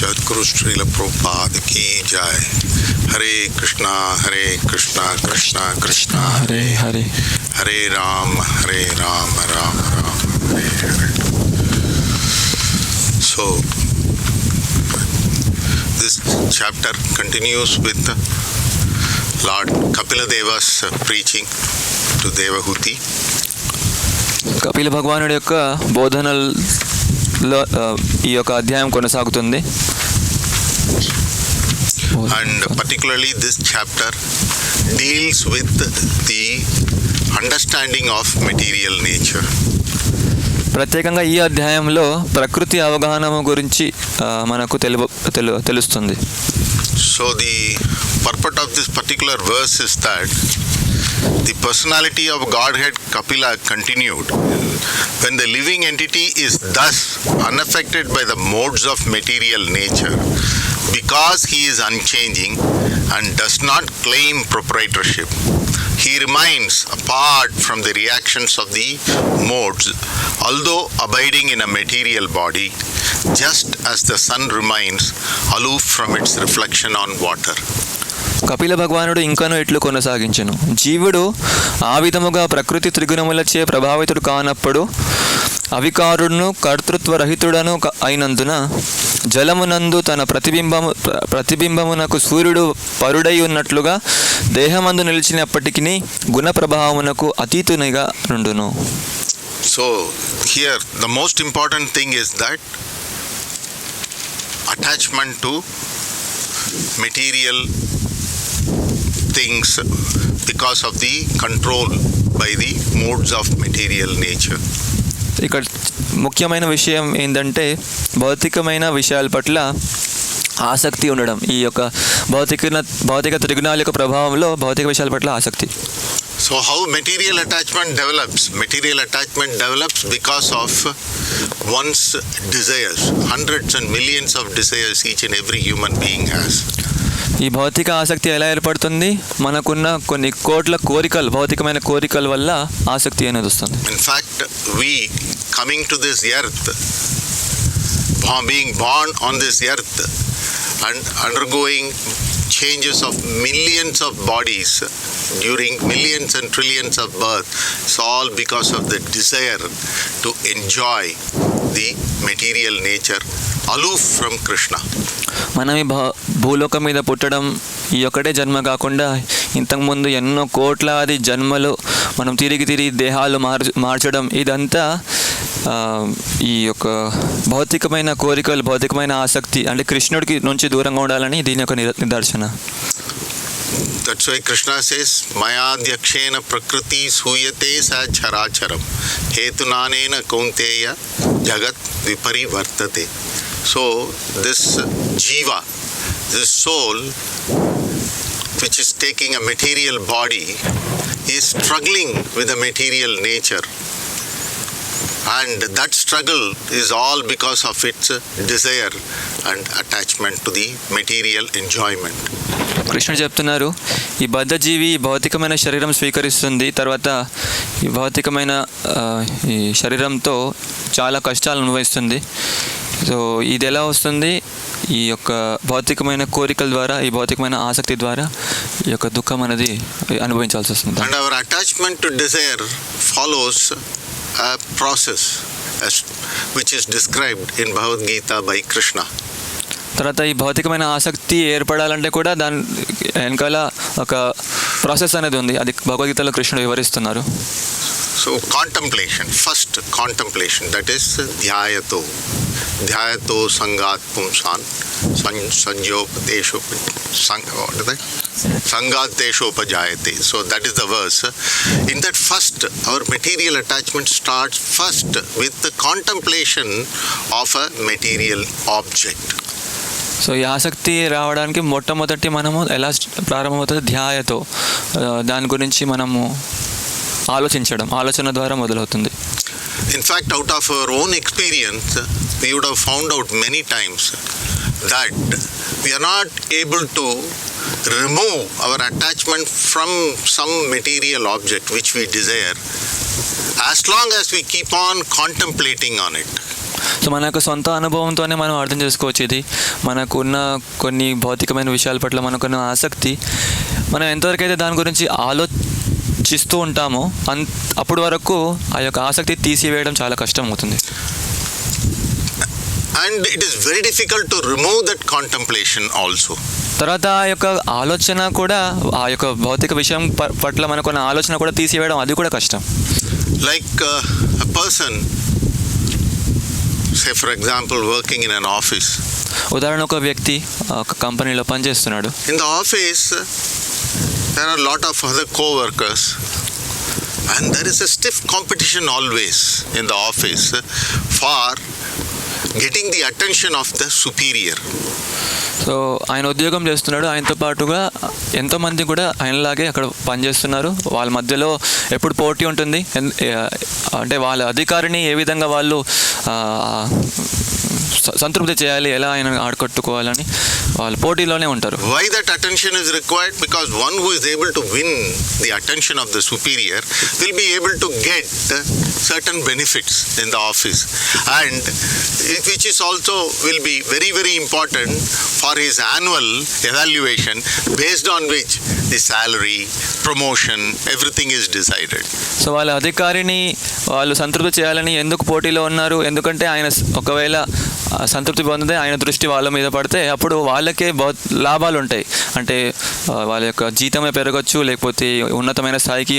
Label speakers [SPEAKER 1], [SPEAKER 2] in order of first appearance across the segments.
[SPEAKER 1] Jaguru Srila Prabhupada ki jai. Hare Krishna Krishna Krishna Hare Hare, Hare Ram Ram Ram Hare Hare. So this chapter continues with Lord Kapila Deva's preaching to Devahuti.
[SPEAKER 2] Kapila భగవానుడి యొక్క బోధనలో ఈ యొక్క అధ్యాయం కొనసాగుతుంది.
[SPEAKER 1] And particularly this chapter deals with the understanding of material nature.
[SPEAKER 2] ప్రత్యేకంగా ఈ అధ్యాయంలో ప్రకృతి అవగాహన గురించి మనకు తెలుస్తుంది.
[SPEAKER 1] So the purport of this particular verse is that the personality of Godhead Kapila continued. When the living entity is thus unaffected by the modes of material nature, because he is unchanging and does not claim proprietorship, he remains apart from the reactions of the modes, although abiding in a material body, just as the sun remains aloof from its reflection on water.
[SPEAKER 2] Kapila భగవానుడు ఇంకనూ ఇట్లు కొనసాగించెను. జీవుడు ఆ విధముగా ప్రకృతి త్రిగుణములచే ప్రభావితుడు కానప్పుడు అవికారుడును కర్తృత్వరహితుడను అయినందున జలమునందు తన ప్రతిబింబమునకు సూర్యుడు పరుడై ఉన్నట్లుగా దేహమందు నిలిచినప్పటికీ గుణ ప్రభావమునకు అతీతునిగా నుండును.
[SPEAKER 1] So here the most important thing is that attachment to material things because of the control by the modes of material nature.
[SPEAKER 2] ఇక్కడ ముఖ్యమైన విషయం ఏంటంటే భౌతికమైన విషయాల పట్ల ఆసక్తి ఉండడం. ఈ యొక్క భౌతిక త్రిగుణాల యొక్క ప్రభావంలో భౌతిక విషయాల పట్ల ఆసక్తి.
[SPEAKER 1] So how material attachment develops? Material attachment develops because of one's desires. Hundreds and millions of desires each and every human being has.
[SPEAKER 2] ఈ భౌతిక ఆసక్తి ఎలా ఏర్పడుతుంది? మనకున్న కొన్ని కోట్ల కోరికలు, భౌతికమైన కోరికల వల్ల ఆసక్తి అనేది వస్తుంది.
[SPEAKER 1] In fact, we coming to this earth, being born on this earth and undergoing changes of millions of bodies during millions and trillions of birth, it's all because of the desire to enjoy the material nature aloof from Krishna.
[SPEAKER 2] మనం ఈ భూలోకం మీద పుట్టడం ఈ ఒక్కటే జన్మ కాకుండా ఇంతకుముందు ఎన్నో కోట్లాది జన్మలు మనం తిరిగి దేహాలు మార్చడం, ఇదంతా ఈ యొక్క భౌతికమైన కోరికలు, భౌతికమైన ఆసక్తి, అంటే కృష్ణుడికి నుంచి దూరంగా ఉండాలని దీని యొక్క నిదర్శన.
[SPEAKER 1] That's why Krishna says, Mayadhyakshena prakriti suyate sa characharam hetunanena kaunteya jagat viparivartate. So this jiva, this soul which is taking a material body is struggling with the material nature, and that struggle is all because of its desire and attachment to the material enjoyment.
[SPEAKER 2] కృష్ణుడు చెప్తున్నారు, ఈ బద్ధజీవి భౌతికమైన శరీరం స్వీకరిస్తుంది, తర్వాత ఈ భౌతికమైన ఈ శరీరంతో చాలా కష్టాలు అనుభవిస్తుంది. సో ఇది ఎలా వస్తుంది? ఈ యొక్క భౌతికమైన కోరికల ద్వారా, ఈ భౌతికమైన ఆసక్తి ద్వారా ఈ యొక్క దుఃఖం అనేది అనుభవించాల్సి వస్తుంది.
[SPEAKER 1] And our attachment to desire follows a process which is described in Bhagavad Gita by Krishna.
[SPEAKER 2] తర్వాత ఈ భౌతికమైన ఆసక్తి ఏర్పడాలంటే కూడా దాని వెనకాల ఒక ప్రాసెస్ అనేది ఉంది, అది భగవద్గీతలో కృష్ణుడు వివరిస్తున్నారు.
[SPEAKER 1] So contemplation, first contemplation, that is dhyayato sangat pumsan sangateshopajayate. So that is the verse. In that first, our material attachment starts first with the contemplation of a material object.
[SPEAKER 2] So ఈ ఆసక్తి రావడానికి మొట్టమొదటి మనము ఎలా ప్రారంభమవుతుంది? ధ్యాయతో, దాని గురించి మనము ఆలోచన ద్వారా మొదలవుతుంది.
[SPEAKER 1] In fact, out of our own experience, we would have found out many times that we are not able to remove our attachment from some material object which we desire as long as we keep on contemplating on it.
[SPEAKER 2] So మన యొక్క సొంత అనుభవంతోనే మనం అర్థం చేసుకోవచ్చు ఇది. మనకున్న కొన్ని భౌతికమైన విషయాల పట్ల మనకున్న ఆసక్తి, మనం ఎంతవరకు అయితే దాని గురించి ఆలోచిస్తూ ఉంటామో అప్పటి వరకు ఆ యొక్క ఆసక్తి తీసివేయడం చాలా కష్టం అవుతుంది.
[SPEAKER 1] And it is very difficult to remove that contemplation also.
[SPEAKER 2] తర్వాత ఆ యొక్క ఆలోచన కూడా, ఆ యొక్క భౌతిక విషయం పట్ల మనకున్న ఆలోచన కూడా తీసివేయడం అది కూడా కష్టం.
[SPEAKER 1] Like a person, say for example, working in an office.
[SPEAKER 2] ఉదాహరణ, ఒక వ్యక్తి ఒక కంపెనీలో పనిచేస్తున్నాడు.
[SPEAKER 1] In the office, there are a lot of other co-workers. And there is a stiff competition always in the office for getting the attention of the superior.
[SPEAKER 2] So ఆయన ఉద్యోగం చేస్తున్నాడు, ఆయనతో పాటుగా ఎంతోమంది కూడా ఆయనలాగే అక్కడ పనిచేస్తున్నారు. వాళ్ళ మధ్యలో ఎప్పుడు పోటీ ఉంటుంది. అంటే వాళ్ళ అధికారిని ఏ విధంగా వాళ్ళు సంతృప్తి చేయాలి, ఎలా ఆయన ఆడకట్టుకోవాలని వాళ్ళు పోటీలోనే ఉంటారు.
[SPEAKER 1] Why that attention is required? Because one who is able to win the attention of the superior will be able to get certain benefits in the office, and which is also will be very, very important for his annual evaluation, based on which the salary, promotion, everything is decided.
[SPEAKER 2] So వాళ్ళ అధికారిని వాళ్ళు సంతృప్తి చేయాలని ఎందుకు పోటీలో ఉన్నారు? ఎందుకంటే ఆయన ఒకవేళ సంతృప్తి పొందితే ఆయన దృష్టి వాళ్ళ మీద పడితే అప్పుడు వాళ్ళకే లాభాలు ఉంటాయి. అంటే వాళ్ళ యొక్క జీతమే పెరగచ్చు, లేకపోతే ఉన్నతమైన స్థాయికి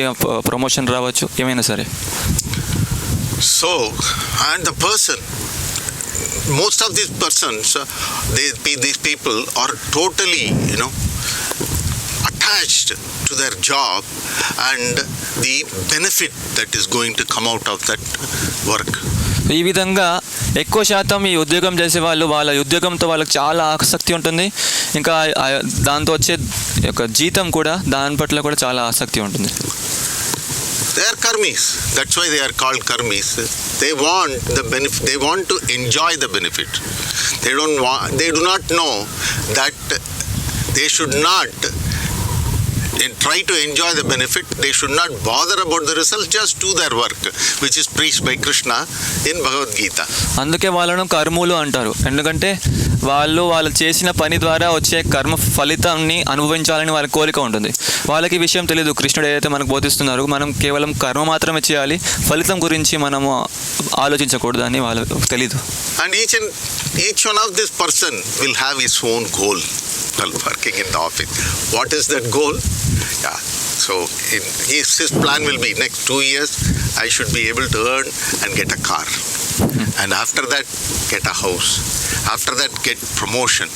[SPEAKER 2] ప్రమోషన్ రావచ్చు, ఏమైనా సరే.
[SPEAKER 1] So, and the person, most of these persons, these people are totally, attached to their job and the benefit that is going to come out of that work.
[SPEAKER 2] ఈ విధంగా ఎక్కువ శాతం ఈ ఉద్యోగం చేసే వాళ్ళు వాళ్ళ ఉద్యోగంతో వాళ్ళకి చాలా ఆసక్తి ఉంటుంది. ఇంకా దాంతో వచ్చే యొక్క జీతం కూడా, దాని పట్ల కూడా చాలా ఆసక్తి ఉంటుంది.
[SPEAKER 1] They are karmis. That's why they are called karmis. They want the benefit. They want to enjoy the benefit. They do not know that they should not try to enjoy the benefit. They should not bother about the result. Just do their work, which is preached by Krishna in Bhagavad Gita.
[SPEAKER 2] అందుకే వాళ్ళను కర్ములు అంటారు. ఎందుకంటే వాళ్ళు చేసిన పని ద్వారా వచ్చే కర్మ ఫలితాన్ని అనుభవించాలని వాళ్ళ కోరిక ఉంటుంది. వాళ్ళకి విషయం తెలియదు. కృష్ణుడు ఏదైతే మనకు బోధిస్తున్నారు, మనం కేవలం కర్మ మాత్రమే చేయాలి, ఫలితం గురించి మనము ఆలోచించకూడదు అని వాళ్ళకి తెలీదు.
[SPEAKER 1] And each one of this person will have his own goal while working in the office. What is that goal? Yeah. So his plan will be, next 2 years I should be able to earn and get a car. And after that, get a house. After that, get promotion.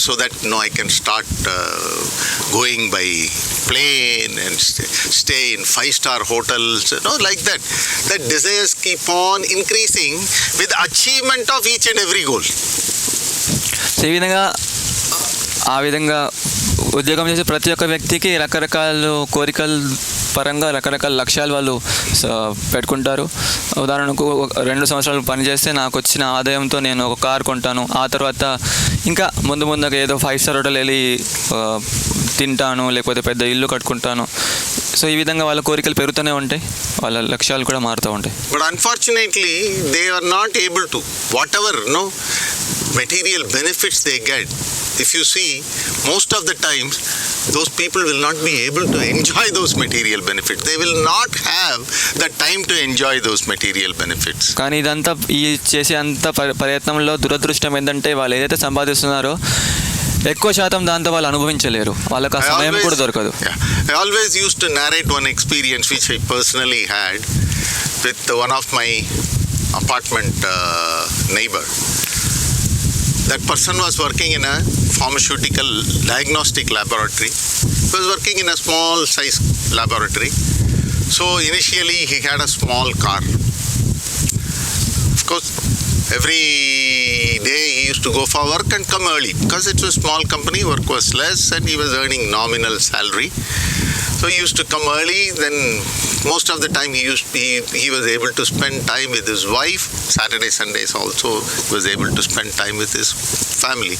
[SPEAKER 1] So that I can start going by plane and stay in 5-star hotels. Like that. That desires keep on increasing with achievement of each and every goal.
[SPEAKER 2] So ఈ విధంగా ఆ విధంగా ఉద్యోగం చేసే ప్రతి ఒక్క వ్యక్తికి రకరకాల కోరికల పరంగా రకరకాల లక్ష్యాలు వాళ్ళు పెట్టుకుంటారు. ఉదాహరణకు 2 సంవత్సరాలు పనిచేస్తే నాకు వచ్చిన ఆదాయంతో నేను ఒక కార్ కొంటాను, ఆ తర్వాత ఇంకా ముందుగా ఏదో 5-స్టార్ హోటల్ వెళ్ళి తింటాను, లేకపోతే పెద్ద ఇల్లు కట్టుకుంటాను. సో ఈ విధంగా వాళ్ళ కోరికలు పెరుగుతూనే ఉంటాయి, వాళ్ళ లక్ష్యాలు కూడా మారుతూ ఉంటాయి.
[SPEAKER 1] But unfortunately they are not able to whatever material benefits they get. If you see, most of the times those people will not be able to enjoy those material benefits. They will not have the time to enjoy those material benefits.
[SPEAKER 2] కానీ ఇదంతా ఈ చేసే అంత ప్రయత్నంలో దురదృష్టం ఏంటంటే వాళ్ళు ఏదైతే సంపాదిస్తున్నారో ఎక్కువ శాతం దాంతో వాళ్ళు అనుభవించలేరు, వాళ్ళకి ఆ సమయం కూడా దొరకదు.
[SPEAKER 1] I always used to narrate one experience which I personally had with one of my apartment neighbor. That person was working in a pharmaceutical diagnostic laboratory. He was working in a small size laboratory. So initially he had a small car. Of course, every day he used to go for work and come early. Because it was a small company, work was less and he was earning nominal salary. So he used to come early, then most of the time he was able to spend time with his wife. Saturday, Sundays also he was able to spend time with his family.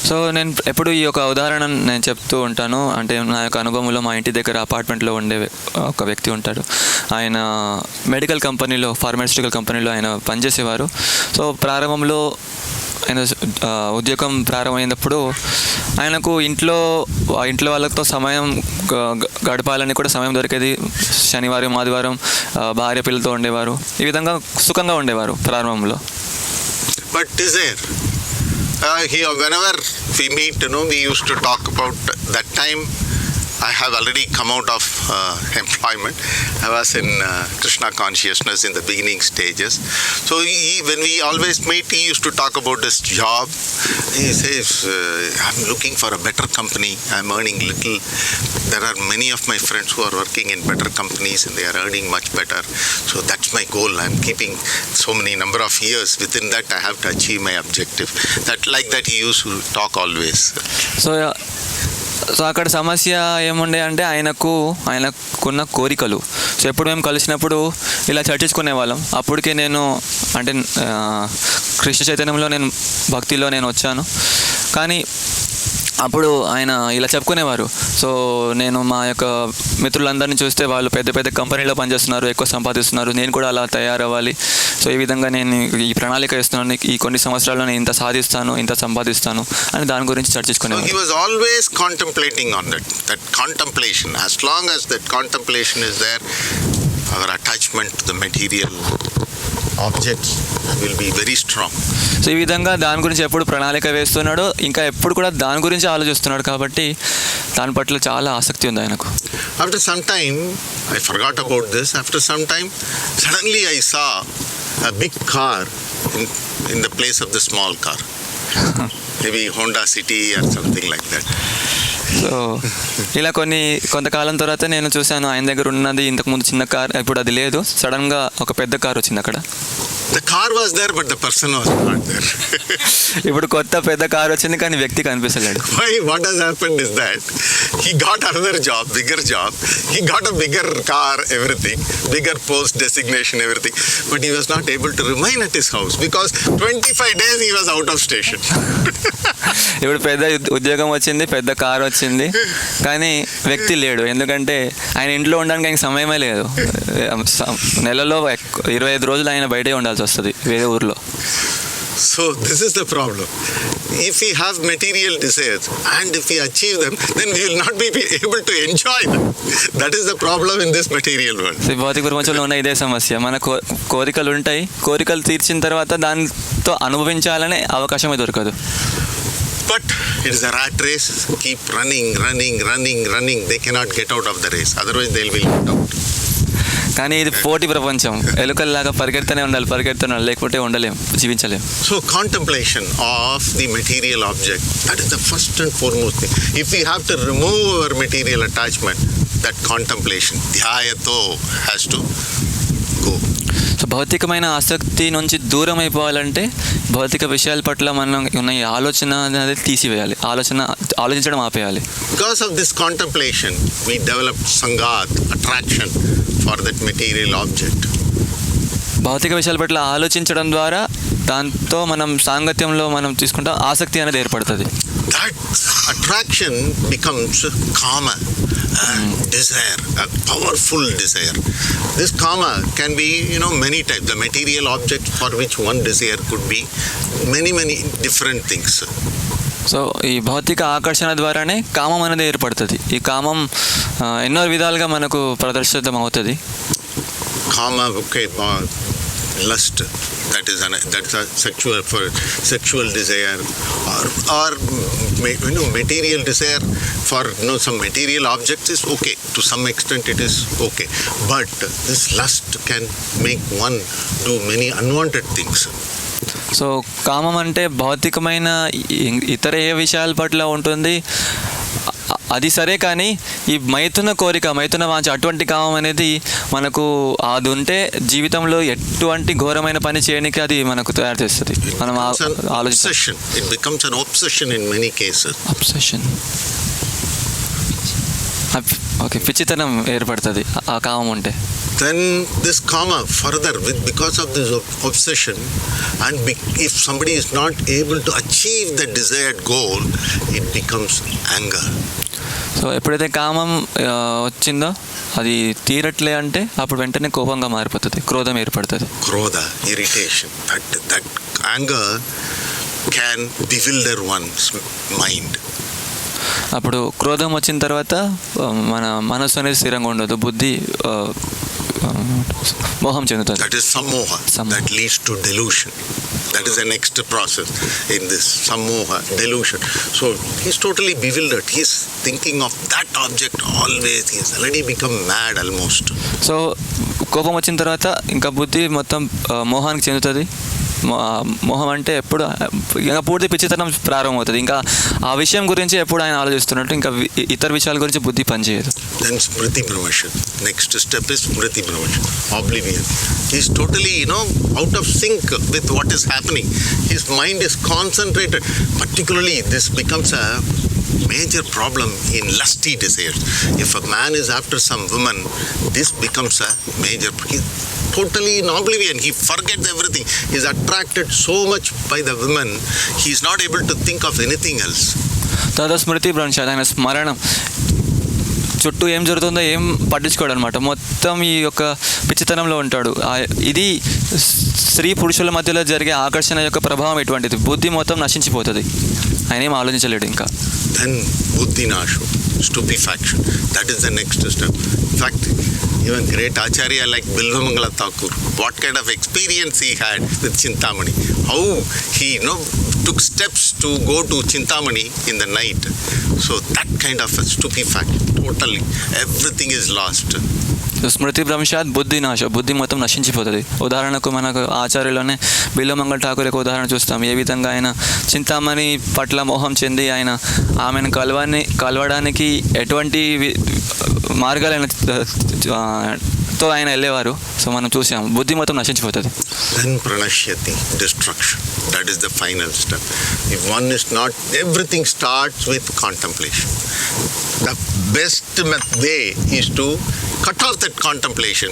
[SPEAKER 2] So నేను ఎప్పుడు ఈ యొక్క ఉదాహరణ నేను చెప్తూ ఉంటాను. అంటే నా యొక్క అనుభవంలో మా ఇంటి దగ్గర అపార్ట్మెంట్లో ఉండే ఒక వ్యక్తి ఉంటాడు. ఆయన మెడికల్ కంపెనీలో, ఫార్మాస్యూటికల్ కంపెనీలో ఆయన పనిచేసేవారు. సో ప్రారంభంలో ఆయన ఉద్యోగం ప్రారంభమైనప్పుడు ఆయనకు ఇంట్లో వాళ్ళతో సమయం గడపాలని కూడా సమయం దొరికేది. శనివారం, ఆదివారం భార్య పిల్లలతో ఉండేవారు. ఈ విధంగా సుఖంగా ఉండేవారు ప్రారంభంలో.
[SPEAKER 1] But desire, whenever we meet, we used to talk about that time. I have already come out of employment. I was in Krishna consciousness in the beginning stages. So when we always meet, he used to talk about his job. He says, I'm looking for a better company. I'm earning little. There are many of my friends who are working in better companies and they are earning much better. So that's my goal. I'm keeping so many number of years. Within that, I have to achieve my objective. Like that he used to talk always.
[SPEAKER 2] So అక్కడ సమస్య ఏముండే అంటే ఆయనకున్న కోరికలు. So ఎప్పుడు మేము కలిసినప్పుడు ఇలా చర్చించుకునే వాళ్ళం. అప్పటికే నేను అంటే కృష్ణ చైతన్యంలో భక్తిలో వచ్చాను. కానీ అప్పుడు ఆయన ఇలా చెప్పుకునేవారు. సో నేను మా యొక్క మిత్రులందరినీ చూస్తే వాళ్ళు పెద్ద పెద్ద కంపెనీలో పనిచేస్తున్నారు, ఎక్కువ సంపాదిస్తున్నారు, నేను కూడా అలా తయారవ్వాలి. సో ఈ విధంగా నేను ఈ ప్రణాళిక ఇస్తున్నాను, ఈ కొన్ని సంవత్సరాల్లో నేను ఇంత సాధిస్తాను, ఇంత సంపాదిస్తాను అని దాని గురించి చర్చించుకునేవారు.
[SPEAKER 1] He was always contemplating on that contemplation. As long as that contemplation is there, our attachment to the material objects will be very strong.
[SPEAKER 2] So ఈ విధంగా దాని గురించి ఎప్పుడు ప్రణాళిక వేస్తున్నాడో, ఇంకా ఎప్పుడు కూడా దాని గురించి ఆలోచిస్తున్నాడు. కాబట్టి దాని పట్ల చాలా ఆసక్తి ఉంది ఆయనకు.
[SPEAKER 1] After some time, I forgot about this. After some time, suddenly I saw a big car in the place of the small car. Maybe Honda City or something like that.
[SPEAKER 2] So ఇలా కొంతకాలం తర్వాత నేను చూశాను, ఆయన దగ్గర ఉన్నది ఇంతకుముందు చిన్న కార్, ఇప్పుడు అది లేదు. సడన్గా ఒక పెద్ద కార్ వచ్చింది అక్కడ.
[SPEAKER 1] The car was there, but the person was not there.
[SPEAKER 2] ఇప్పుడు కొత్త పెద్ద కార్ వచ్చింది, కానీ వ్యక్తి కనిపించలేడు.
[SPEAKER 1] Why? What has happened is that he got another job, bigger job. He got a bigger car, everything, bigger post, designation, everything. But he was not able to remain at his house because 25 days he was out of station.
[SPEAKER 2] ఇప్పుడు పెద్ద ఉద్యోగం వచ్చింది, పెద్ద car వచ్చింది, కానీ వ్యక్తి లేడు. ఎందుకంటే ఆయన ఇంట్లో ఉండడానికి ఆయనకి సమయమే లేదు. నెలలో 25 రోజులు ఆయన బయటే ఉండాల్సి వస్తుంది వేరే ఊర్లో.
[SPEAKER 1] So this is the problem. If we have material desires and if we achieve them, then we will not be able to enjoy them. That is the problem in this material world.
[SPEAKER 2] భౌతిక ప్రపంచంలో ఉన్న ఇదే సమస్య. మన కోరికలు ఉంటాయి, కోరికలు తీర్చిన తర్వాత దానితో అనుభవించాలనే అవకాశమే దొరకదు.
[SPEAKER 1] But it is a rat race. Keep running. They cannot get out of the race. Otherwise they will get out.
[SPEAKER 2] కానీ ఇది పోటీ ప్రపంచం. ఎలుకల్లాగా పరిగెడుతూనే ఉండాలి, లేకపోతే ఉండలేం, జీవించలేం.
[SPEAKER 1] So contemplation of the material object, that is the first and foremost thing. If you have to remove our material attachment, that contemplation ధ్యాయతో has to go.
[SPEAKER 2] So భౌతికమైన ఆసక్తి నుంచి దూరం అయిపోవాలంటే భౌతిక విషయాల పట్ల మనం ఉన్న ఈ ఆలోచన అనేది తీసివేయాలి, ఆలోచించడం ఆపేయాలి.
[SPEAKER 1] Because of this contemplation, we develop sangat, attraction for that material object.
[SPEAKER 2] భౌతిక విషయాల పట్ల ఆలోచించడం ద్వారా దాంతో మనం సాంగత్యంలో మనం తీసుకుంటాం, ఆసక్తి అనేది ఏర్పడుతుంది.
[SPEAKER 1] That attraction becomes kama, desire, a powerful desire. This kama can be, many types. The material object for which one desire could be many different things.
[SPEAKER 2] So ఈ భౌతిక ఆకర్షణ ద్వారానే కామం అనేది ఏర్పడుతుంది. ఈ కామం ఎన్నో విధాలుగా మనకు ప్రదర్శితం అవుతుంది.
[SPEAKER 1] Kama, okay, lust, that's a sexual desire, or material desire for some material objects is okay. To some extent it is okay, but this lust can make one do many unwanted things.
[SPEAKER 2] So కామం అంటే భౌతికమైన ఇతర ఏ విషయాల పట్ల ఉంటుంది, అది సరే. కానీ ఈ మైథున కోరిక, మైథున వాంఛ, అటువంటి కామం అనేది మనకు అది ఉంటే జీవితంలో ఎటువంటి ఘోరమైన పని చేయడానికి అది మనకు తయారు చేస్తుంది. మనం
[SPEAKER 1] ఆలోచన. It becomes an obsession in many cases.
[SPEAKER 2] Obsession. Okay, పిచ్చితనం ఏర్పడుతుంది ఆ కామం ఉంటే.
[SPEAKER 1] Then this karma further, because of this obsession, and if somebody is not able to achieve the desired goal, it becomes anger.
[SPEAKER 2] So ఎప్పుడైతే కామం వచ్చిందో అది తీరట్లే అంటే అప్పుడు వెంటనే కోపంగా మారిపోతుంది, క్రోధం ఏర్పడుతుంది.
[SPEAKER 1] Krodha, irritation. That anger can bewilder one's mind.
[SPEAKER 2] అప్పుడు క్రోధం వచ్చిన తర్వాత మన మనసు అనేది స్థిరంగా ఉండదు, బుద్ధి మోహం చెందుతుంది.
[SPEAKER 1] That is sammoha. That leads to delusion. That is the next process in this sammoha, delusion. So he's totally bewildered. He's thinking of that object always. He's already become mad almost.
[SPEAKER 2] So కోపం వచ్చిన తర్వాత ఇంకా బుద్ధి మొత్తం మోహానికి చెందుతుంది. మోహం అంటే ఎప్పుడు ఇంకా పూర్తి పిచ్చితనం ప్రారంభమవుతుంది. ఇంకా ఆ విషయం గురించి ఎప్పుడు ఆయన ఆలోచిస్తున్నట్టు ఇంకా ఇతర విషయాల గురించి బుద్ధి పనిచేయదు.
[SPEAKER 1] Then smriti bhramesha. Next step is smriti bhramesha, oblivion. He's totally, out of sync with what is happening. His mind is concentrated. Particularly, this becomes a major problem in lusty desires. If a man is after some woman, this becomes a major. He's totally in oblivion. He forgets everything. He's attracted so much by the woman, he's not able to think of anything else.
[SPEAKER 2] తర్వాత స్మృతి భ్రంశ, ఆయన స్మరణం, చుట్టూ ఏం జరుగుతుందో ఏం పట్టించుకోడు అనమాట. మొత్తం ఈ యొక్క పిచ్చితనంలో ఉంటాడు. ఇది స్త్రీ పురుషుల మధ్యలో జరిగే ఆకర్షణ యొక్క ప్రభావం ఎటువంటిది, బుద్ధి మొత్తం నశించిపోతుంది, ఆయన ఏం ఆలోచించలేడు ఇంకా.
[SPEAKER 1] Then buddhi nashu, stupefaction. That is the next step. In fact, even great acharya like Bilvamangala Thakur, what kind of experience he had with Chintamani, how he took steps to go to Chintamani in the night. So that kind of a stupefaction, totally everything is lost.
[SPEAKER 2] స్మృతి భ్రంశాత్ బుద్ధి నాశ, బుద్ధి మొత్తం నశించిపోతుంది. ఉదాహరణకు మనకు ఆచార్యులోనే బిల్వమంగళ ఠాకూర్ యొక్క ఉదాహరణ చూస్తాం. ఏ విధంగా ఆయన చింతామణి పట్ల మోహం చెంది ఆయన ఆమెను కలవడానికి ఎటువంటి మార్గాలైన తో ఆయన వెళ్ళేవారు. సో మనం చూసాం, బుద్ధి మొత్తం నశించిపోతుంది.
[SPEAKER 1] Then pranashyati, destruction. That is the final step. If one is not, everything starts with contemplation. The best way is to cut off that contemplation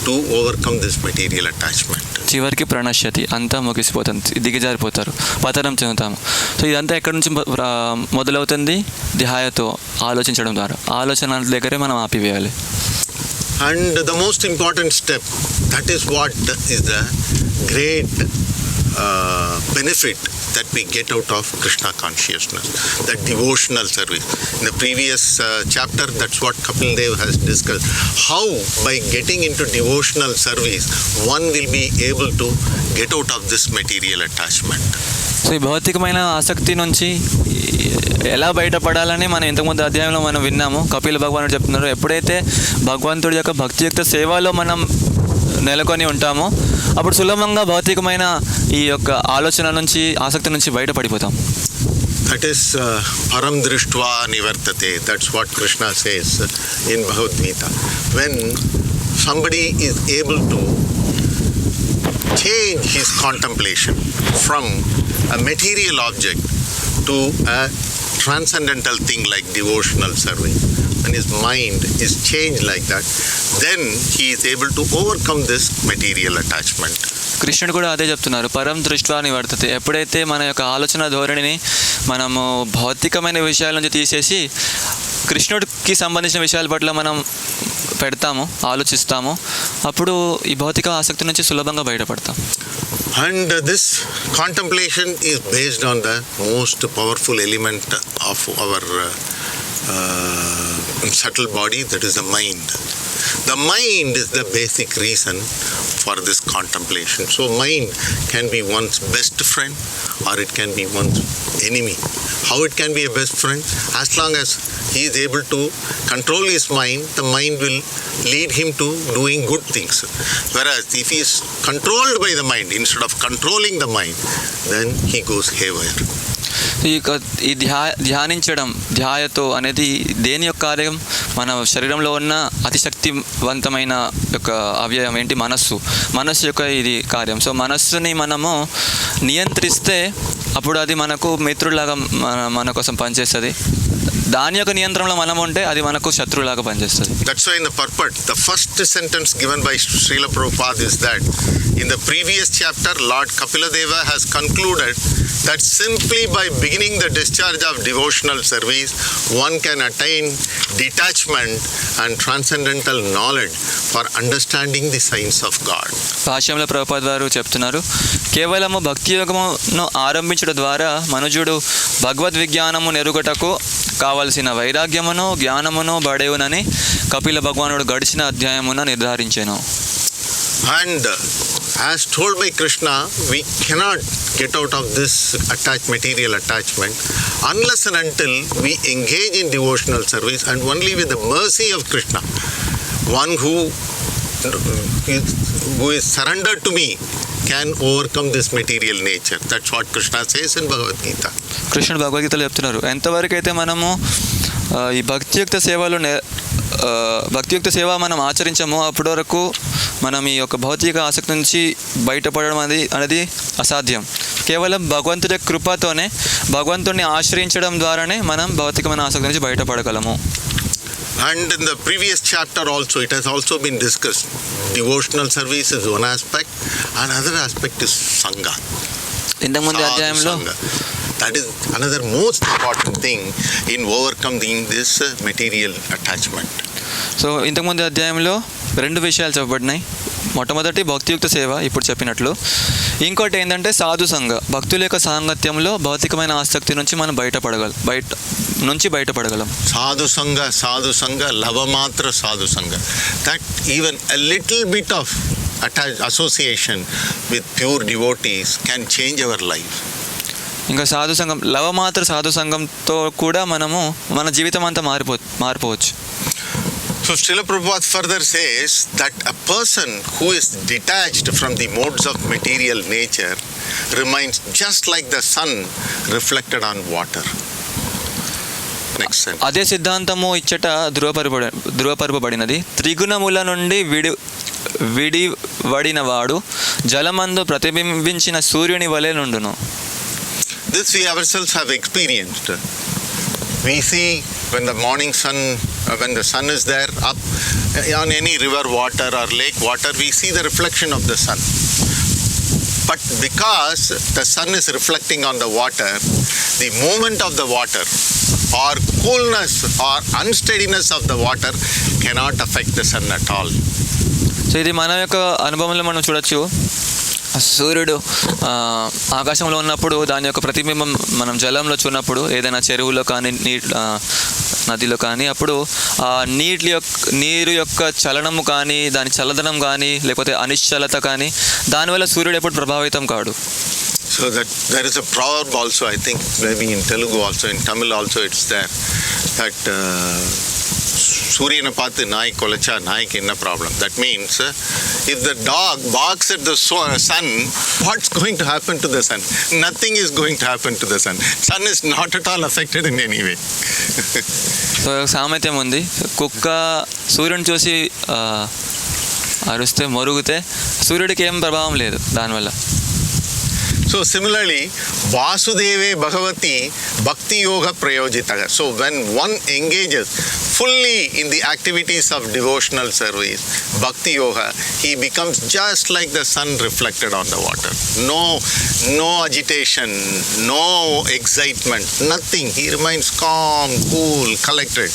[SPEAKER 1] to overcome this material attachment.
[SPEAKER 2] చివరికి ప్రణశ్యతి, అంతా ముగిసిపోతుంది, దిగజారిపోతారు, పతనం చెందుతాము. So ఇదంతా ఎక్కడి నుంచి మొదలవుతుంది? ధ్యాయతో, ఆలోచించడం ద్వారా. ఆలోచన దగ్గరే మనం ఆపివేయాలి.
[SPEAKER 1] And the most important step, that is what is the great benefit that we get out of Krishna consciousness, the devotional service. In the previous chapter, that's what Kapil Dev has discussed. How by getting into devotional service, one will be able to get out of this material attachment.
[SPEAKER 2] So ఈ భౌతికమైన ఆసక్తి నుంచి ఎలా బయటపడాలని మనం ఇంతకుముందు అధ్యాయంలో మనం విన్నాము. కపిల భగవానుడు చెప్తున్నారు, ఎప్పుడైతే భగవంతుడి యొక్క భక్తియుక్త సేవలో మనం నెలకొని ఉంటామో అప్పుడు సులభంగా భౌతికమైన ఈ యొక్క ఆలోచన నుంచి, ఆసక్తి నుంచి బయటపడిపోతాం.
[SPEAKER 1] That is param drishtva nivartate. That's what Krishna says in Bhagavad Gita. When somebody is able to change his contemplation from a material object to a transcendental thing like devotional service, and his mind is changed like that, then he is able to overcome this material attachment.
[SPEAKER 2] కృష్ణుడు కూడా అదే చెప్తున్నారు, పరం దృష్ట్వా నివర్తతే. ఎప్పుడైతే మన యొక్క ఆలోచన ధోరణిని మనము భౌతికమైన విషయాల నుంచి తీసేసి కృష్ణుడికి సంబంధించిన విషయాల పట్ల మనం పెడతాము, ఆలోచిస్తాము, అప్పుడు ఈ భౌతిక ఆసక్తి నుంచి సులభంగా బయటపడతాం.
[SPEAKER 1] And this contemplation is based on the most powerful element of our subtle body, that is the mind. The mind is the basic reason for this contemplation. So mind can be one's best friend or it can be one's enemy. How it can be a best friend? As long as he is able to control his mind, the mind will lead him to doing good things. Whereas if he is controlled by the mind instead of controlling the mind, then he goes haywire.
[SPEAKER 2] ఈ ధ్యానించడం, ధ్యాయతో అనేది దేని యొక్క కార్యం? మన శరీరంలో ఉన్న అతిశక్తివంతమైన యొక్క అవయవం ఏంటి? మనస్సు యొక్క ఇది కార్యం. సో మనస్సుని మనము నియంత్రిస్తే అప్పుడు అది మనకు మిత్రులాగా మన కోసం పనిచేస్తుంది. దాని యొక్క నియంత్రణలో మనం ఉంటే అది మనకు శత్రువులాగా పనిచేస్తుంది.
[SPEAKER 1] That's why in the purport, the first sentence given by Srila Prabhupada is that in the previous chapter, Lord Kapila Deva has concluded that simply by beginning the discharge of devotional service, one can attain detachment and transcendental knowledge for understanding the science of God.
[SPEAKER 2] భాష్యంలో ప్రభుపాద వారు చెప్తున్నారు, కేవలము భక్తి యోగమును ఆరంభించడం ద్వారా మనుజుడు భగవద్ విజ్ఞానము నెరుగుటకు కావలసిన వైరాగ్యమును జ్ఞానమును బడేవునని కపిల భగవానుడు గడిచిన అధ్యాయమున నిర్ధారించెను.
[SPEAKER 1] And as told by Krishna, we cannot get out of this material attachment unless and until we engage in devotional service, and only with the mercy of Krishna, one who is surrendered to me can overcome this material nature. That's what Krishna says in Bhagavad Gita.
[SPEAKER 2] కృష్ణుడు భగవద్గీతలో చెప్తున్నారు, ఎంతవరకు అయితే మనము ఈ భక్తియుక్త సేవ మనం ఆచరించామో అప్పటి వరకు మనం ఈ యొక్క భౌతిక ఆసక్తి నుంచి బయటపడడం అనేది అసాధ్యం. కేవలం భగవంతుడి కృపతోనే, భగవంతుడిని ఆశ్రయించడం ద్వారానే మనం భౌతికమైన ఆసక్తి నుంచి బయటపడగలము.
[SPEAKER 1] And in the previous chapter also, it has also been discussed. Devotional service is one aspect, another aspect is Sangha.
[SPEAKER 2] ఇంతకుముందు అధ్యాయంలో
[SPEAKER 1] that is another most important thing in overcoming this material attachment.
[SPEAKER 2] So ఇంతకుముందు అధ్యాయంలో 2 విషయాలు చెప్పబడినాయి. మొట్టమొదటి భక్తియుక్త సేవ ఇప్పుడు చెప్పినట్లు, ఇంకోటి ఏంటంటే సాధు సంఘ, భక్తుల యొక్క సాంగత్యంలో భౌతికమైన ఆసక్తి నుంచి మనం బయటపడగలం. సాధు సంఘ లవమాత్ర సాధు సంఘ,
[SPEAKER 1] that even a little bit of association with pure devotees can change our life.
[SPEAKER 2] ఇంకా సాధు సంఘం, లవమాత్ర సాధు సంఘంతో కూడా మనము మన జీవితం అంతా మారిపోవచ్చు.
[SPEAKER 1] So Srila Prabhupada further says that a person who is detached from the modes of material nature remains just like the sun reflected on water. Next sentence.
[SPEAKER 2] అదే సిద్ధాంతము ఇచ్చట ధృవపరపబడినది. త్రిగుణముల నుండి విడివడిన వాడు జలమందు ప్రతిబింబించిన సూర్యుని వలె నుండును.
[SPEAKER 1] This we ourselves have experienced. We see when the morning sun, when the sun is there up on any river water or lake water, we see the reflection of the sun. But because the sun is reflecting on the water, the movement of the water or coolness or unsteadiness of the water cannot affect the sun at all.
[SPEAKER 2] So ఇది మన యొక్క అనుభవంలో మనం చూడొచ్చు. సూర్యుడు ఆకాశంలో ఉన్నప్పుడు దాని యొక్క ప్రతిబింబం మనం జలంలో చూసినప్పుడు, ఏదైనా చెరువులో కానీ నదిలో కానీ, అప్పుడు ఆ నీరు యొక్క చలనము కానీ, దాని చల్లదనం కానీ, లేకపోతే అనిశ్చలత కానీ, దానివల్ల సూర్యుడు ఎప్పుడు ప్రభావితం కాడు.
[SPEAKER 1] So that there is a proverb also, I think maybe in Telugu also, in Tamil also it's there, that Suryana paathu naai kolacha naayku enna problem. That means if the dog barks at the sun, what's going to happen to the sun? Nothing is going to happen to the sun. Sun is not at all affected in any way.
[SPEAKER 2] So సామెత్యం ఉంది, కుక్క సూర్యుని చూసి అరుస్తే మొరుగుతే సూర్యుడికి ఏం ప్రభావం లేదు దానివల్ల.
[SPEAKER 1] So similarly, Vasudeve Bhagavati Bhakti Yoga Prayojita. So when one engages fully in the activities of devotional service, Bhakti Yoga, he becomes just like the sun reflected on the water. No agitation, no excitement, nothing. He remains calm, cool, collected.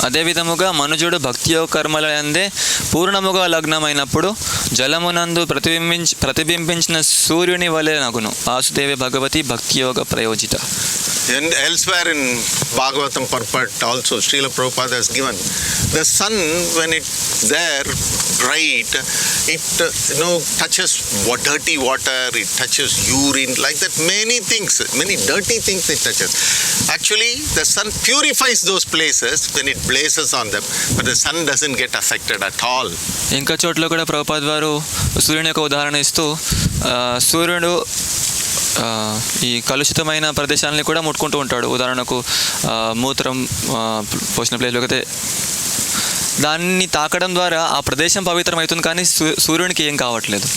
[SPEAKER 2] అదే విధముగా మనుజుడు భక్తి యోగ కర్మల యందే పూర్ణముగా లగ్నమైనప్పుడు జలమునందు ప్రతిబింబించిన సూర్యుని వలె నగును. వాసుదేవ భగవతి భక్తి యోగ ప్రయోజిత.
[SPEAKER 1] And elsewhere in Bhagavatam purport also, Srila Prabhupada has given the sun, when it's there bright, it touches dirty water, it touches urine, like that many things, many dirty things it touches. Actually, the sun purifies those places when it blazes on them, but the sun doesn't get affected at all.
[SPEAKER 2] ఇంకా చోట్ల కూడా ప్రభుపాద వారు సూర్యుని యొక్క ఉదాహరణ ఇస్తూ, సూర్యుడు ఈ కలుషితమైన ప్రదేశాలని కూడా ముట్టుకుంటూ ఉంటాడు. ఉదాహరణకు మూత్రం పోసిన ప్లేస్, లేకపోతే దాన్ని తాకడం ద్వారా ఆ ప్రదేశం పవిత్రం అవుతుంది, కానీ సూర్యునికి ఏం కావట్లేదు.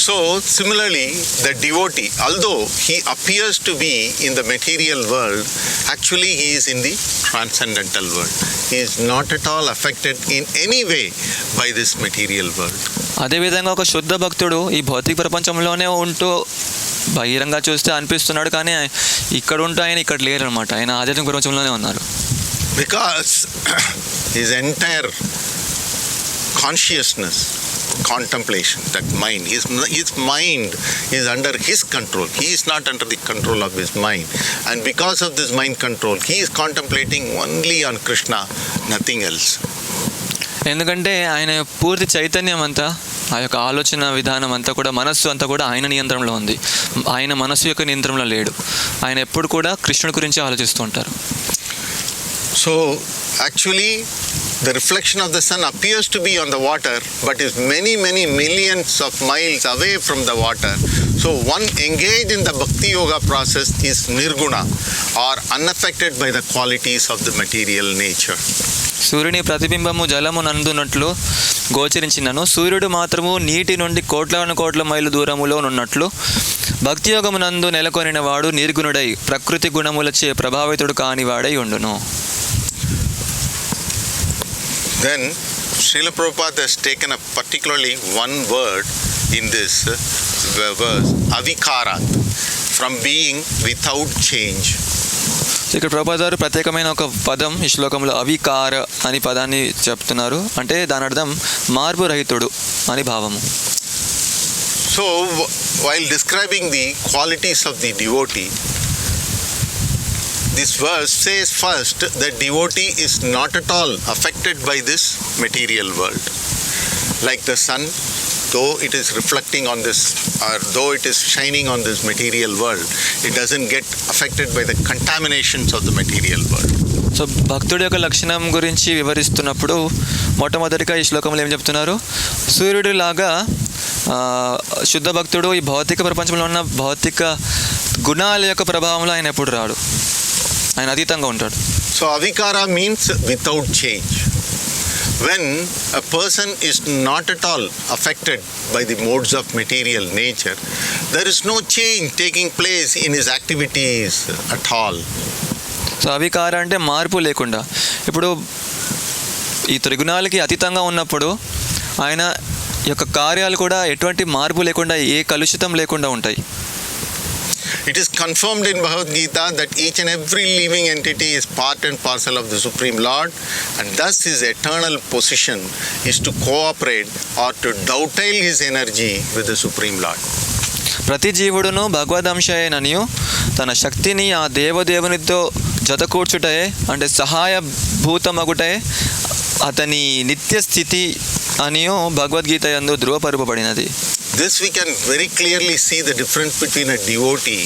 [SPEAKER 1] So similarly, the devotee, although he appears to be in the material world, actually he is in the transcendental world. He is not at all affected in any way by this material world.
[SPEAKER 2] అదేవిధంగా ఒక శుద్ధ భక్తుడు ఈ భౌతిక ప్రపంచంలోనే ఉంటూ బహిరంగ చూస్తే అనిపిస్తున్నాడు, కానీ ఇక్కడ ఉంటూ ఆయన ఇక్కడ లేరు అనమాట. ఆయన ఆధ్యాత్మిక ప్రపంచంలోనే ఉన్నారు.
[SPEAKER 1] Because his entire consciousness, contemplation, that mind, his mind is under his control. He is not under the control of his mind. And because of this mind control, he is contemplating only on Krishna, nothing else.
[SPEAKER 2] ఎందుకంటే ఆయన పూర్తి చైతన్యం అంతా, ఆ యొక్క ఆలోచన విధానం అంతా కూడా, మనస్సు అంతా కూడా ఆయన నియంత్రణలో ఉంది. ఆయన మనస్సు యొక్క నియంత్రణలో లేడు. ఆయన ఎప్పుడు కూడా కృష్ణుడి గురించి ఆలోచిస్తూ ఉంటారు.
[SPEAKER 1] So actually the reflection of the sun appears to be on the water, but is many millions of miles away from the water. So one engaged in the bhakti yoga process is nirguna, or unaffected by the qualities of the material nature.
[SPEAKER 2] సూర్యుని ప్రతిబింబము జలము నందునట్లు గోచరించినను, సూర్యుడు మాత్రము నీటి నుండి కోట్ల మైలు దూరములో నున్నట్లు భక్తి యోగమునందు నెలకొనిన వాడు నిర్గుణుడై ప్రకృతి గుణములచే ప్రభావితుడు కానివాడై ఉండును.
[SPEAKER 1] Then Srila Prabhupada has taken up particularly one word in this verse, avikarat, from being without change.
[SPEAKER 2] ఇక్కడ ప్రభుపాద గారు ప్రత్యేకమైన ఒక పదం ఈ శ్లోకంలో అవికార అని పదాన్ని చెప్తున్నారు. అంటే దాని అర్థం మార్పు రహితుడు అని భావము.
[SPEAKER 1] So while describing the qualities of the devotee, this verse says first that devotee is not at all affected by this material world. Like the sun, though it is reflecting on this, or though it is shining on this material world, it doesn't get affected by the contaminations of the material world.
[SPEAKER 2] So భక్తుడి యొక్క లక్షణం గురించి వివరిస్తున్నప్పుడు మొట్టమొదటిగా ఈ శ్లోకంలో ఏం చెప్తున్నారు? సూర్యుడి లాగా శుద్ధ భక్తుడు ఈ భౌతిక ప్రపంచంలో ఉన్న భౌతిక గుణాల యొక్క ప్రభావంలో ఆయన ఎప్పుడు రాడు, ఆయన అతీతంగా ఉంటాడు.
[SPEAKER 1] సో అవికార means without change. When a person is not at all affected by the modes of material nature, there is no change taking place in his activities at all.
[SPEAKER 2] So అవికార అంటే మార్పు లేకుండా. ఇప్పుడు ఈ త్రిగుణాలకి అతీతంగా ఉన్నప్పుడు ఆయన యొక్క కార్యాలు కూడా ఎటువంటి మార్పు లేకుండా, ఏ కలుషితం లేకుండా ఉంటాయి.
[SPEAKER 1] It is confirmed in Bhagavad Gita that each and every living entity is part and parcel of the Supreme Lord, and thus his eternal position is to cooperate or to dovetail his energy with the Supreme Lord.
[SPEAKER 2] ప్రతి జీవుడును భగవదంశయననియు తన శక్తిని ఆ దేవదేవునితో జతకూర్చుటే, అంటే సహాయభూతమగుటే అతని నిత్య స్థితి అనియు భగవద్గీత యందు ధృవపరపబడినది.
[SPEAKER 1] This we can very clearly see the difference between a devotee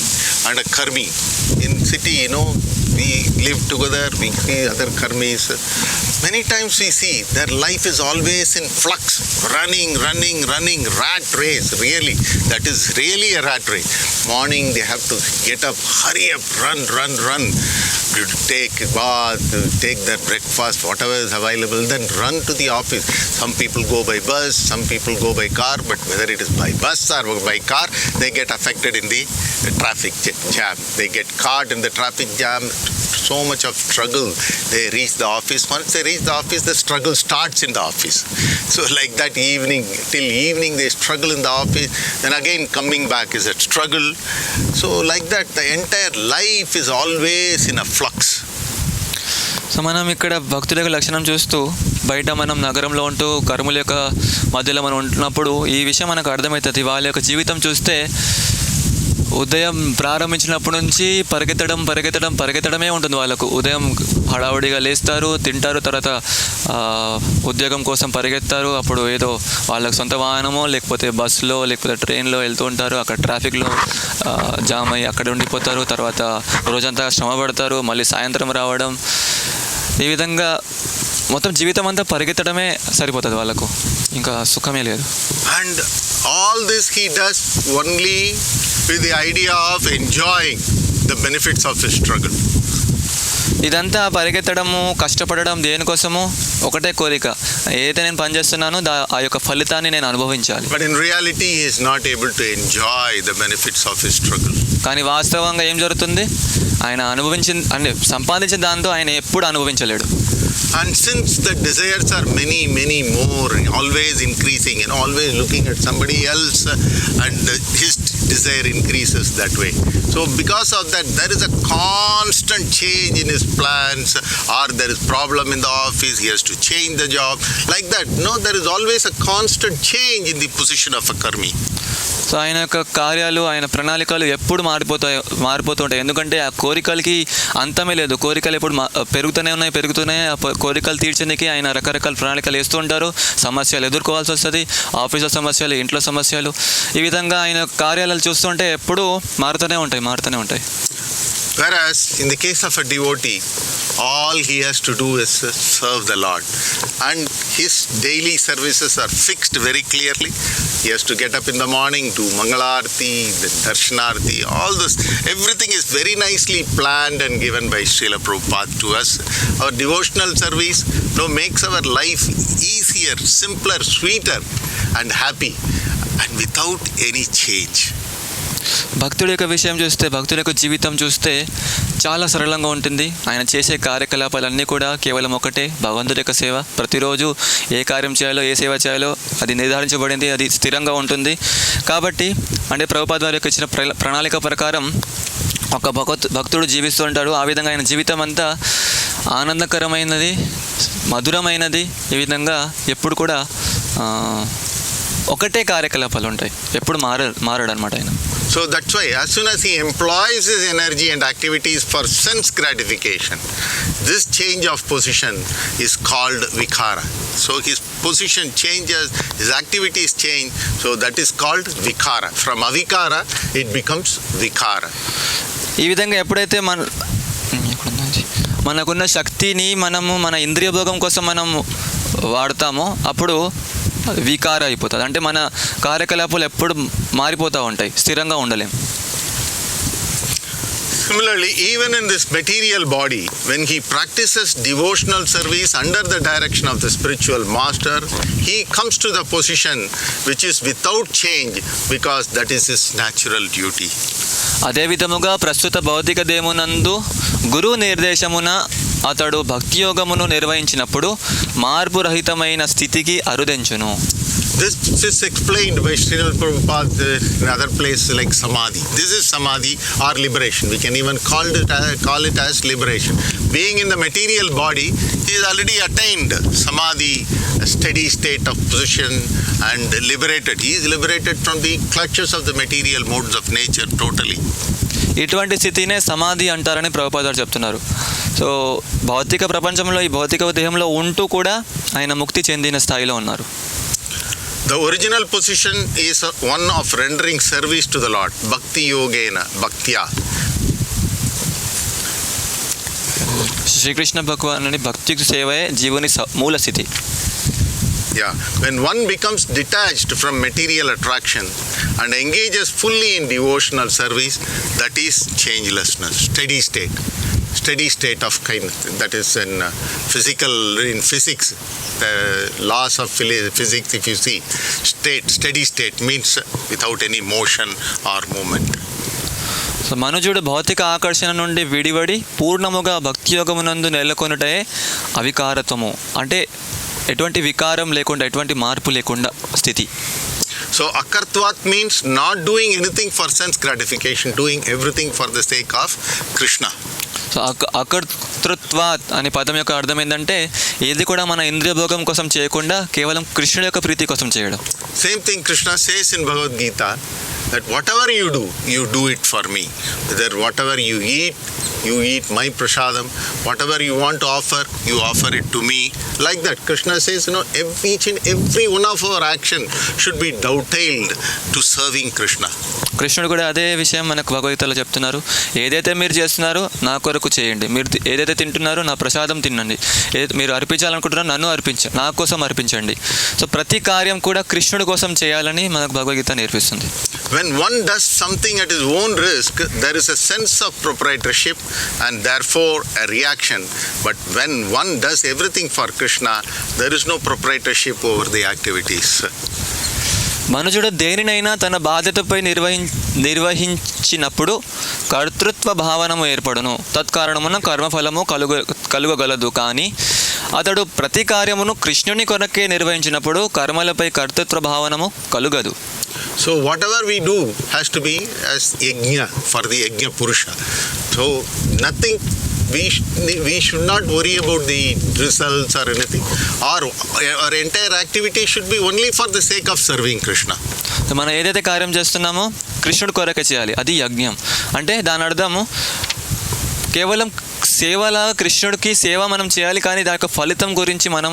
[SPEAKER 1] and a karmi. In city, we live together, we see other karmis. Many times we see their life is always in flux, running, rat race, really. That is really a rat race. Morning they have to get up, hurry up, run. To take a bath, to take their breakfast, whatever is available, then run to the office. Some people go by bus, some people go by car, but whether it is by bus or by car, they get affected in the traffic jam. They get caught in the traffic jam, so much of struggle. They reach the office. Once they reach the office, the struggle starts in the office. So like that, till evening they struggle in the office, then again coming back is a struggle. So like that, the entire life is always in a flux.
[SPEAKER 2] So మనం ఇక్కడ భక్తుల యొక్క లక్షణం చూస్తూ బయట మనం నగరంలో ఉంటూ కర్ముల యొక్క మధ్యలో మనం ఉంటున్నప్పుడు ఈ విషయం మనకు అర్థమవుతుంది. వాళ్ళ యొక్క జీవితం చూస్తే ఉదయం ప్రారంభించినప్పటి నుంచి పరిగెత్తడమే ఉంటుంది వాళ్ళకు. ఉదయం హడావుడిగా లేస్తారు, తింటారు, తర్వాత ఉద్యోగం కోసం పరిగెత్తారు. అప్పుడు ఏదో వాళ్ళకి సొంత వాహనమో లేకపోతే బస్సులో లేకపోతే ట్రైన్లో వెళ్తూ ఉంటారు. అక్కడ ట్రాఫిక్లో జామ్ అయ్యి అక్కడ ఉండిపోతారు. తర్వాత రోజంతా శ్రమ పడతారు, మళ్ళీ సాయంత్రం రావడం. ఈ విధంగా మొత్తం జీవితం అంతా పరిగెత్తడమే సరిపోతుంది వాళ్ళకు, ఇంకా సుఖమే లేదు.
[SPEAKER 1] And all this he does only with the idea of enjoying the benefits of his struggle.
[SPEAKER 2] ఇదంతా పరిగెత్తడము, కష్టపడడం దేనికోసము? ఒకటే కోరిక, ఏదైతే నేను పనిచేస్తున్నానో ఆ యొక్క ఫలితాన్ని నేను అనుభవించాలి.
[SPEAKER 1] But in reality, he is not able to enjoy the benefits of his struggle.
[SPEAKER 2] కానీ వాస్తవంగా ఏం జరుగుతుంది, ఆయన సంపాదించిన దాంతో ఆయన ఎప్పుడు అనుభవించలేడు.
[SPEAKER 1] And since the desires are many more, always increasing and always looking at somebody else, and his desire increases that way. So because of that, there is a constant change in his plans, or there is problem in the office, he has to change the job, like that. No, there is always a constant change in the position of a karmi.
[SPEAKER 2] So ఆయన యొక్క కార్యాలు, ఆయన ప్రణాళికలు ఎప్పుడు మారిపోతూ ఉంటాయి. ఎందుకంటే ఆ కోరికలకి అంతమే లేదు. కోరికలు ఎప్పుడు పెరుగుతూనే ఆ కోరికలు తీర్చేందుకు ఆయన రకరకాల ప్రణాళికలు వేస్తూ ఉంటారు. సమస్యలు ఎదుర్కోవాల్సి వస్తుంది, ఆఫీసులో సమస్యలు, ఇంట్లో సమస్యలు. ఈ విధంగా ఆయన కార్యాలు చూస్తుంటే ఎప్పుడూ మారుతూనే ఉంటాయి.
[SPEAKER 1] Whereas in the case of a devotee, all he has to do is serve the Lord, and his daily services are fixed very clearly. He has to get up in the morning, do Mangalarti, then Darshanarti, all this, everything is very nicely planned and given by Srila Prabhupada to us. Our devotional service makes our life easier, simpler, sweeter and happy, and without any change.
[SPEAKER 2] భక్తుడి యొక్క విషయం చూస్తే, భక్తుడి యొక్క జీవితం చూస్తే చాలా సరళంగా ఉంటుంది. ఆయన చేసే కార్యకలాపాలన్నీ కూడా కేవలం ఒకటే, భగవంతుడి యొక్క సేవ. ప్రతిరోజు ఏ కార్యం చేయాలో, ఏ సేవ చేయాలో అది నిర్ధారించబడింది, అది స్థిరంగా ఉంటుంది. కాబట్టి ప్రభుపాద వారి యొక్క ఇచ్చిన ప్రణాళిక ప్రకారం ఒక భక్తుడు జీవిస్తూ ఉంటాడు. ఆ విధంగా ఆయన జీవితం అంతా ఆనందకరమైనది, మధురమైనది. ఈ విధంగా ఎప్పుడు కూడా ఒకటే కార్యకలాపాలు ఉంటాయి, ఎప్పుడు మారడు అనమాట ఆయన.
[SPEAKER 1] So that's why as soon as he employs his energy and activities for sense gratification, this change of position is called vikara. So his position changes, his activities change, so that is called vikara. From avikara it becomes vikara.
[SPEAKER 2] ఈ విధంగా ఎప్పుడైతే మనకున్న శక్తిని మన ఇంద్రియ భోగం కోసం మనం వాడతామో అప్పుడు వికార అయిపోతుంది. అంటే మన కార్యకలాపాలు ఎప్పుడు మారిపోతూ ఉంటాయి, స్థిరంగా ఉండలేం.
[SPEAKER 1] Similarly, even in this material body, when he practices devotional service under the direction of the spiritual master, he comes to the position which is without change, because that is his natural duty.
[SPEAKER 2] అదే విధముగా ప్రస్తుత భౌతిక దేమునందు గురువు నిర్దేశమున అతడు భక్తి యోగమును నిర్వహించినప్పుడు మార్పు రహితమైన స్థితికి అరుదించును.
[SPEAKER 1] This is explained by Srila Prabhupada in other places like Samadhi. This is Samadhi or liberation. We can even call it as liberation. Being in the material body, he has already attained Samadhi, a steady state of position, and liberated. He is liberated from the clutches of the material modes of nature totally.
[SPEAKER 2] ఇటువంటి స్థితినే సమాధి అంటారని ప్రభుపాదారు చెప్తున్నారు. So భౌతిక ప్రపంచంలో, ఈ భౌతిక దేహంలో ఉంటూ కూడా ఆయన ముక్తి చెందిన స్థాయిలో ఉన్నారు.
[SPEAKER 1] The original position is one of rendering service to the Lord, bhakti yogena, bhaktya.
[SPEAKER 2] Srikrishna భగవానుని భక్తి సేవే జీవుని మూల స్థితి.
[SPEAKER 1] Yeah, when one becomes detached from material attraction and engages fully in devotional service, that is changelessness, steady state of kindness. That is in physics, the laws of physics, if you see, steady state means without any motion or movement.
[SPEAKER 2] So మనుజుడు భౌతిక ఆకర్షణ నుండి విడివడి పూర్ణముగా భక్తి యోగమునందు నెలకొనుటే అవికారత్వము, అంటే ఎటువంటి వికారం లేకుండా, ఎటువంటి మార్పు లేకుండా స్థితి.
[SPEAKER 1] So akartvat means not doing anything for sense gratification, doing everything for the sake of Krishna.
[SPEAKER 2] So అకర్తృత్వాత్ అనే పదం యొక్క అర్థం ఏంటంటే ఏది కూడా మన ఇంద్రియ భోగం కోసం చేయకుండా కేవలం కృష్ణుడి యొక్క ప్రీతి కోసం చేయడం.
[SPEAKER 1] Same thing Krishna says in Bhagavad Gita, that whatever you do it for me. Whether whatever you eat my prasadam, whatever you want to offer, you offer it to me. Like that, Krishna says, each and every one of our action should be dovetailed to serving Krishna.
[SPEAKER 2] కృష్ణుడు కూడా అదే విషయం మనకు భగవద్గీతలో చెప్తున్నారు. ఏదైతే మీరు చేస్తున్నారో నా కొరకు చేయండి, మీరు ఏదైతే తింటున్నారో నా ప్రసాదం తినండి, మీరు అర్పించాలనుకుంటున్నారో నన్ను నా కోసం అర్పించండి. సో ప్రతి కార్యం కూడా కృష్ణుడి కోసం చేయాలని మనకు భగవద్గీత నేర్పిస్తుంది.
[SPEAKER 1] when one does something at his own risk, there is a sense of proprietorship and therefore a reaction. But when one does everything for Krishna, there is no proprietorship over the activities.
[SPEAKER 2] మనుషుడు దేనినైనా తన బాధ్యతపై నిర్వహించినప్పుడు కర్తృత్వ భావనము ఏర్పడును. తత్కారణమున కర్మఫలము కలుగగలదు. కానీ అతడు ప్రతి కార్యమును కృష్ణుని కొరకే నిర్వహించినప్పుడు కర్మలపై కర్తృత్వ భావనము కలుగదు.
[SPEAKER 1] So whatever we do has to be as yajna, for the yajna purusha. So nothing, we should not worry about the results or anything. Our entire activity should be only for the sake of serving Krishna.
[SPEAKER 2] మనం ఏదైతే కార్యం చేస్తున్నామో కృష్ణుడి కొరకే చేయాలి. అది యజ్ఞం. అంటే దాని అర్థము కేవలం సేవలా కృష్ణుడికి సేవ మనం చేయాలి, కానీ దాని యొక్క ఫలితం గురించి మనం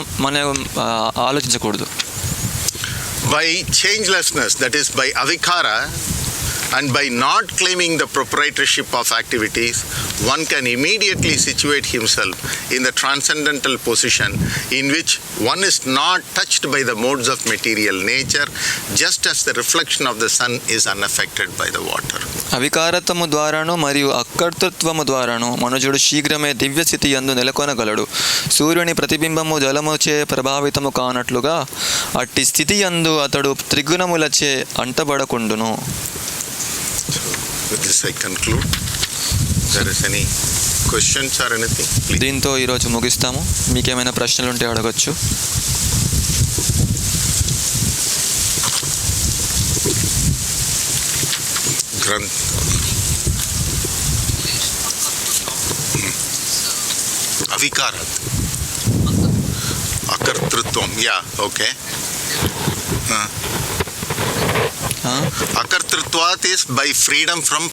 [SPEAKER 2] ఆలోచించకూడదు.
[SPEAKER 1] By changelessness, that is by avikara, and by not claiming the proprietorship of activities, one can immediately situate himself in the transcendental position in which one is not touched by the modes of material nature, just as the reflection of the sun is unaffected by the water.
[SPEAKER 2] అవికారత్వము ద్వారాను మరియు అకర్తృత్వము ద్వారాను మనుజుడు శీఘ్రమే దివ్య స్థితి యందు నెలకొనగలడు. సూర్యుని ప్రతిబింబము జలముచే ప్రభావితము కానట్లుగా అట్టి స్థితి యందు అతడు త్రిగుణములచే అంటబడకుండును.
[SPEAKER 1] With this I conclude. If there is any questions or anything, please.
[SPEAKER 2] దీంతో ఈరోజు ముగిస్తాము. మీకేమైనా ప్రశ్నలు ఉంటే అడగచ్చు.
[SPEAKER 1] Avikarat. Akartrutvam. Yeah, okay. Akartrutvat is by freedom from